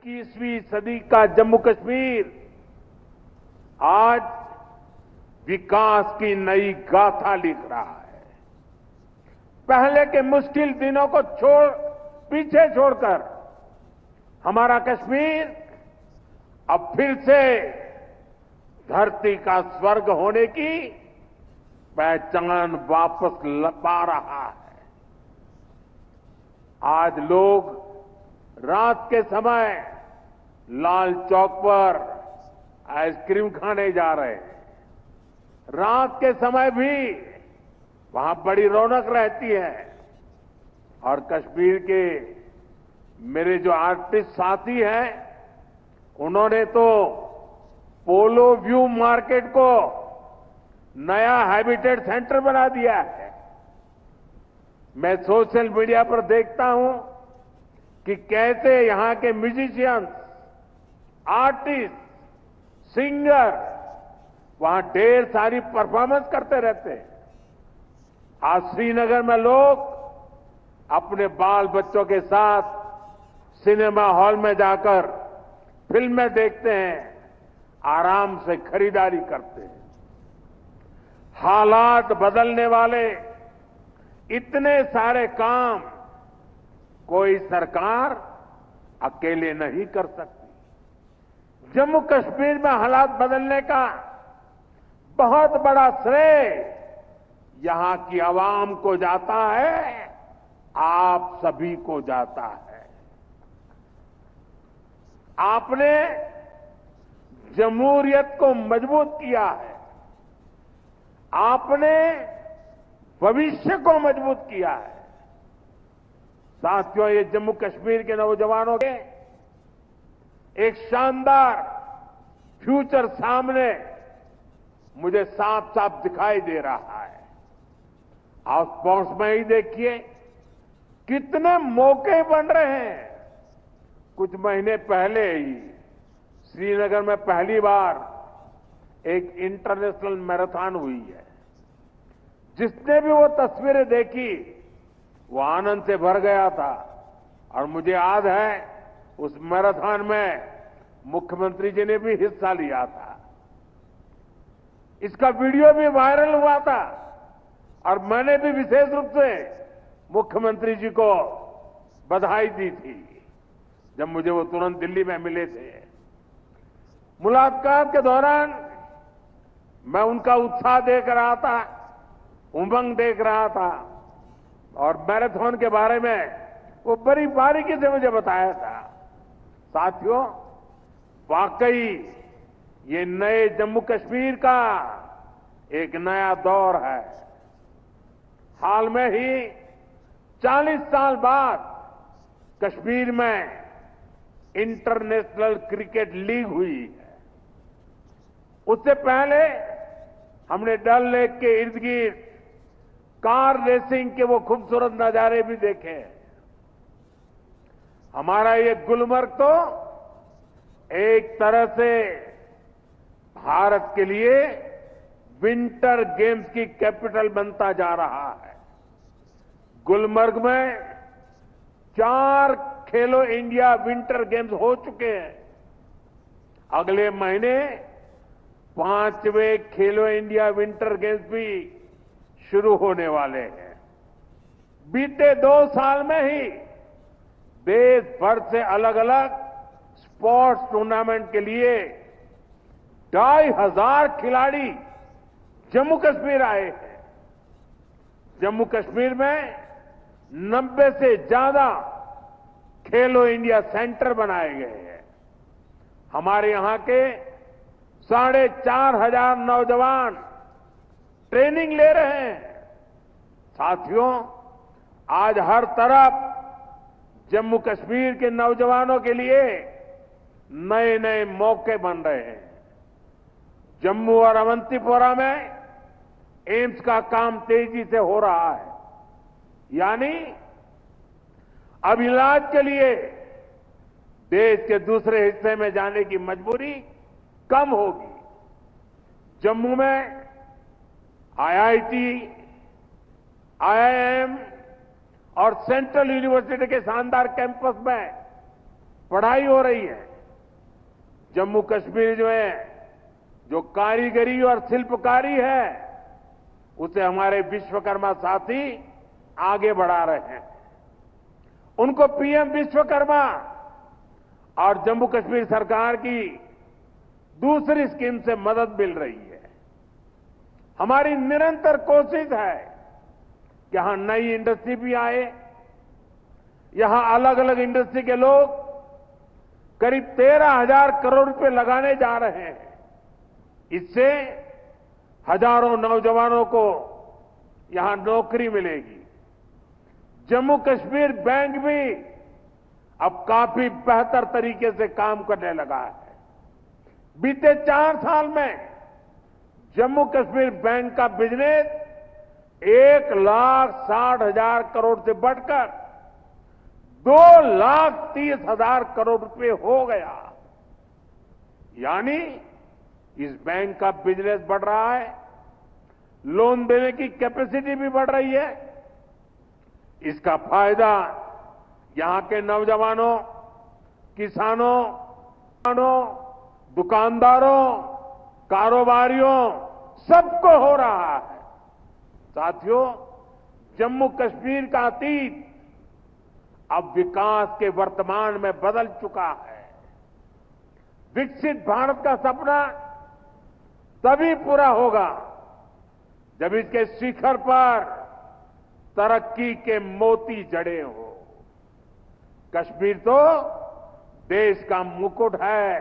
21वीं सदी का जम्मू कश्मीर आज विकास की नई गाथा लिख रहा है। पहले के मुश्किल दिनों को पीछे छोड़कर हमारा कश्मीर अब फिर से धरती का स्वर्ग होने की पहचान वापस पा रहा है। आज लोग रात के समय लाल चौक पर आइसक्रीम खाने जा रहे हैं। रात के समय भी वहां बड़ी रौनक रहती है और कश्मीर के मेरे जो आर्टिस्ट साथी हैं, उन्होंने तो पोलो व्यू मार्केट को नया हैबिटेट सेंटर बना दिया है। मैं सोशल मीडिया पर देखता हूं कि कैसे यहां के म्यूजिशियंस, आर्टिस्ट, सिंगर वहां ढेर सारी परफॉर्मेंस करते रहते हैं। आज श्रीनगर में लोग अपने बाल बच्चों के साथ सिनेमा हॉल में जाकर फिल्में देखते हैं, आराम से खरीदारी करते हैं। हालात बदलने वाले इतने सारे काम कोई सरकार अकेले नहीं कर सकती। जम्मू कश्मीर में हालात बदलने का बहुत बड़ा श्रेय यहां की आवाम को जाता है, आप सभी को जाता है। आपने जमहूरियत को मजबूत किया है, आपने भविष्य को मजबूत किया है। साथियों, ये जम्मू कश्मीर के नौजवानों के एक शानदार फ्यूचर सामने मुझे साफ साफ दिखाई दे रहा है। आप स्पोर्ट्स में ही देखिए कितने मौके बन रहे हैं। कुछ महीने पहले ही श्रीनगर में पहली बार एक इंटरनेशनल मैराथन हुई है। जिसने भी वो तस्वीरें देखी वो आनंद से भर गया था। और मुझे याद है उस मैराथन में मुख्यमंत्री जी ने भी हिस्सा लिया था। इसका वीडियो भी वायरल हुआ था और मैंने भी विशेष रूप से मुख्यमंत्री जी को बधाई दी थी जब मुझे वो तुरंत दिल्ली में मिले थे। मुलाकात के दौरान मैं उनका उत्साह देख रहा था, उमंग देख रहा था और मैराथन के बारे में वो बड़ी बारीकी से मुझे बताया था। साथियों, वाकई ये नए जम्मू कश्मीर का एक नया दौर है। हाल में ही 40 साल बाद कश्मीर में इंटरनेशनल क्रिकेट लीग हुई है। उससे पहले हमने डल लेक के इर्द गिर्द कार रेसिंग के वो खूबसूरत नजारे भी देखे। हमारा ये गुलमर्ग तो एक तरह से भारत के लिए विंटर गेम्स की कैपिटल बनता जा रहा है। गुलमर्ग में 4 खेलो इंडिया विंटर गेम्स हो चुके हैं। अगले महीने 5वें खेलो इंडिया विंटर गेम्स भी शुरू होने वाले हैं। बीते 2 साल में ही देश भर से अलग अलग स्पोर्ट्स टूर्नामेंट के लिए 2,500 खिलाड़ी जम्मू कश्मीर आए हैं। जम्मू कश्मीर में 90 से ज्यादा खेलो इंडिया सेंटर बनाए गए हैं। हमारे यहां के 4,500 नौजवान ट्रेनिंग ले रहे हैं। साथियों, आज हर तरफ जम्मू कश्मीर के नौजवानों के लिए नए नए मौके बन रहे हैं। जम्मू और अवंतीपोरा में एम्स का काम तेजी से हो रहा है। यानी अब इलाज के लिए देश के दूसरे हिस्से में जाने की मजबूरी कम होगी। जम्मू में आईआईटी, आईआईएम और सेंट्रल यूनिवर्सिटी के शानदार कैंपस में पढ़ाई हो रही है। जम्मू कश्मीर में जो कारीगरी और शिल्पकारी है उसे हमारे विश्वकर्मा साथी आगे बढ़ा रहे हैं। उनको पीएम विश्वकर्मा और जम्मू कश्मीर सरकार की दूसरी स्कीम से मदद मिल रही है। हमारी निरंतर कोशिश है कि यहां नई इंडस्ट्री भी आए। यहां अलग अलग इंडस्ट्री के लोग करीब 13,000 करोड़ रुपए लगाने जा रहे हैं। इससे हजारों नौजवानों को यहां नौकरी मिलेगी। जम्मू कश्मीर बैंक भी अब काफी बेहतर तरीके से काम करने लगा है। बीते 4 साल में जम्मू कश्मीर बैंक का बिजनेस 1,60,000 करोड़ से बढ़कर 2,30,000 करोड़ रुपए हो गया। यानी इस बैंक का बिजनेस बढ़ रहा है, लोन देने की कैपेसिटी भी बढ़ रही है। इसका फायदा यहां के नौजवानों, किसानों, दुकानदारों, कारोबारियों सबको हो रहा है। साथियों, जम्मू कश्मीर का अतीत अब विकास के वर्तमान में बदल चुका है। विकसित भारत का सपना तभी पूरा होगा जब इसके शिखर पर तरक्की के मोती जड़े हो। कश्मीर तो देश का मुकुट है,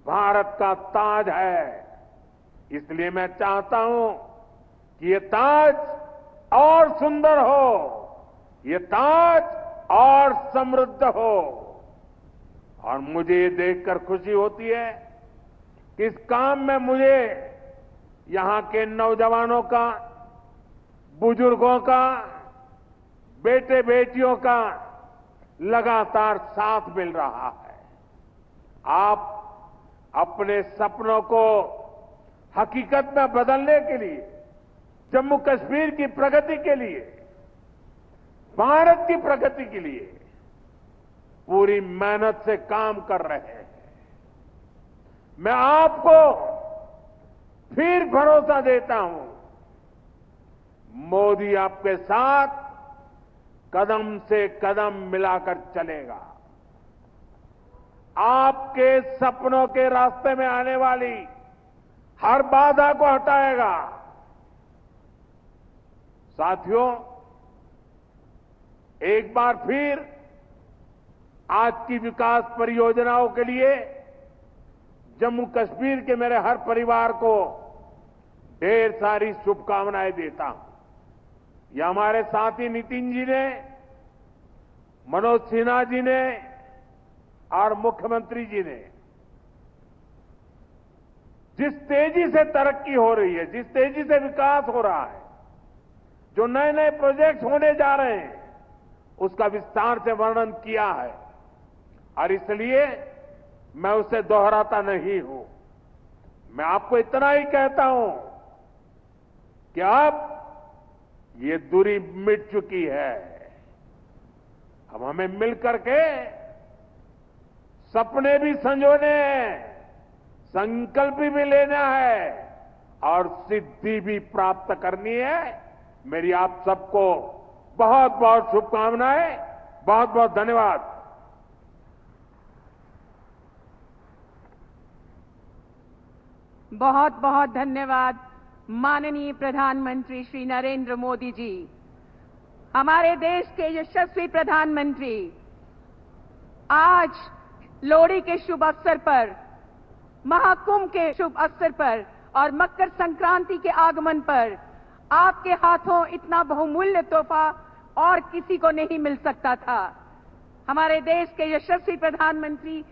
भारत का ताज है। इसलिए मैं चाहता हूं कि ये ताज और सुंदर हो, ये ताज और समृद्ध हो। और मुझे ये देखकर खुशी होती है कि इस काम में मुझे यहां के नौजवानों का, बुजुर्गों का, बेटे बेटियों का लगातार साथ मिल रहा है। आप अपने सपनों को हकीकत में बदलने के लिए, जम्मू कश्मीर की प्रगति के लिए, भारत की प्रगति के लिए पूरी मेहनत से काम कर रहे हैं। मैं आपको फिर भरोसा देता हूं, मोदी आपके साथ कदम से कदम मिलाकर चलेगा। आपके सपनों के रास्ते में आने वाली हर बाधा को हटाएगा। साथियों, एक बार फिर आज की विकास परियोजनाओं के लिए जम्मू कश्मीर के मेरे हर परिवार को ढेर सारी शुभकामनाएं देता हूं। यह हमारे साथी नितिन जी ने, मनोज सिन्हा जी ने और मुख्यमंत्री जी ने जिस तेजी से तरक्की हो रही है, जिस तेजी से विकास हो रहा है, जो नए नए प्रोजेक्ट होने जा रहे हैं, उसका विस्तार से वर्णन किया है। और इसलिए मैं उसे दोहराता नहीं हूं। मैं आपको इतना ही कहता हूं कि अब ये दूरी मिट चुकी है। अब हमें मिलकर के सपने भी संजोने हैं, संकल्प भी लेना है और सिद्धि भी प्राप्त करनी है। मेरी आप सबको बहुत बहुत शुभकामनाएं, बहुत बहुत धन्यवाद। बहुत बहुत धन्यवाद माननीय प्रधानमंत्री श्री नरेंद्र मोदी जी। हमारे देश के यशस्वी प्रधानमंत्री आज लोहड़ी के शुभ अवसर पर, महाकुंभ के शुभ अवसर पर और मकर संक्रांति के आगमन पर आपके हाथों इतना बहुमूल्य तोहफा और किसी को नहीं मिल सकता था। हमारे देश के यशस्वी प्रधानमंत्री